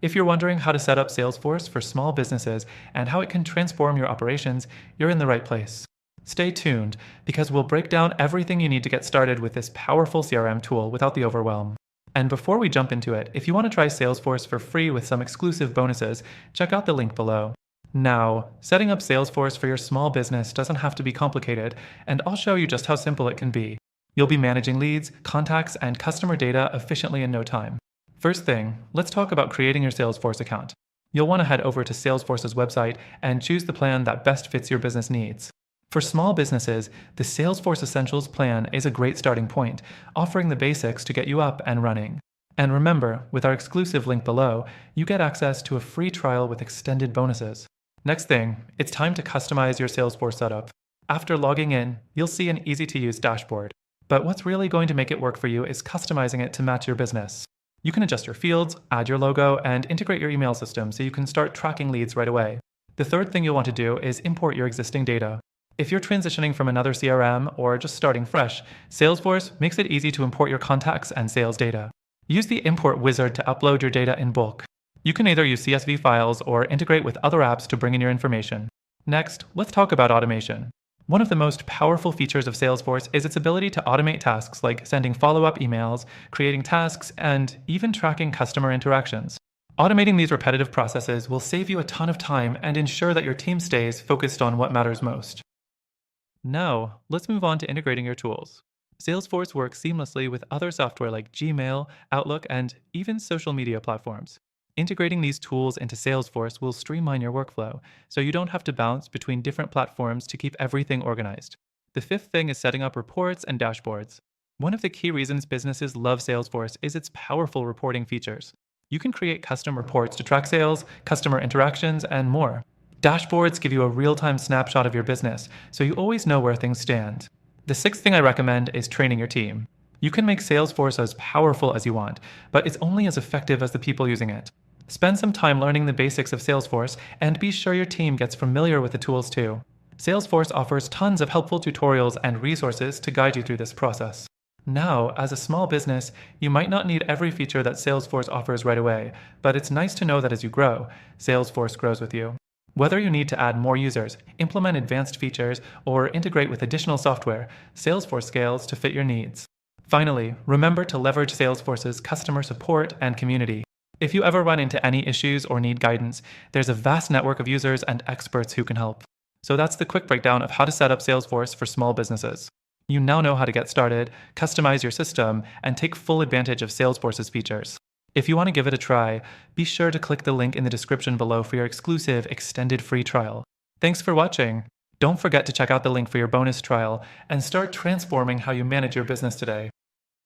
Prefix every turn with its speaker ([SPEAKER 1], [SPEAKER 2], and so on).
[SPEAKER 1] If you're wondering how to set up Salesforce for small businesses and how it can transform your operations, you're in the right place. Stay tuned, because we'll break down everything you need to get started with this powerful CRM tool without the overwhelm. And before we jump into it, if you want to try Salesforce for free with some exclusive bonuses, check out the link below. Now, setting up Salesforce for your small business doesn't have to be complicated, and I'll show you just how simple it can be. You'll be managing leads, contacts, and customer data efficiently in no time. First thing, let's talk about creating your Salesforce account. You'll want to head over to Salesforce's website and choose the plan that best fits your business needs. For small businesses, the Salesforce Essentials plan is a great starting point, offering the basics to get you up and running. And remember, with our exclusive link below, you get access to a free trial with extended bonuses. Next thing, it's time to customize your Salesforce setup. After logging in, you'll see an easy-to-use dashboard. But what's really going to make it work for you is customizing it to match your business. You can adjust your fields, add your logo, and integrate your email system so you can start tracking leads right away. The third thing you'll want to do is import your existing data. If you're transitioning from another CRM or just starting fresh, Salesforce makes it easy to import your contacts and sales data. Use the import wizard to upload your data in bulk. You can either use CSV files or integrate with other apps to bring in your information. Next, let's talk about automation. One of the most powerful features of Salesforce is its ability to automate tasks like sending follow-up emails, creating tasks, and even tracking customer interactions. Automating these repetitive processes will save you a ton of time and ensure that your team stays focused on what matters most. Now, let's move on to integrating your tools. Salesforce works seamlessly with other software like Gmail, Outlook, and even social media platforms. Integrating these tools into Salesforce will streamline your workflow, so you don't have to bounce between different platforms to keep everything organized. The fifth thing is setting up reports and dashboards. One of the key reasons businesses love Salesforce is its powerful reporting features. You can create custom reports to track sales, customer interactions, and more. Dashboards give you a real-time snapshot of your business, so you always know where things stand. The sixth thing I recommend is training your team. You can make Salesforce as powerful as you want, but it's only as effective as the people using it. Spend some time learning the basics of Salesforce and be sure your team gets familiar with the tools too. Salesforce offers tons of helpful tutorials and resources to guide you through this process. Now, as a small business, you might not need every feature that Salesforce offers right away, but it's nice to know that as you grow, Salesforce grows with you. Whether you need to add more users, implement advanced features, or integrate with additional software, Salesforce scales to fit your needs. Finally, remember to leverage Salesforce's customer support and community. If you ever run into any issues or need guidance, there's a vast network of users and experts who can help. So that's the quick breakdown of how to set up Salesforce for small businesses. You now know how to get started, customize your system, and take full advantage of Salesforce's features. If you want to give it a try, be sure to click the link in the description below for your exclusive extended free trial. Thanks for watching. Don't forget to check out the link for your bonus trial and start transforming how you manage your business today.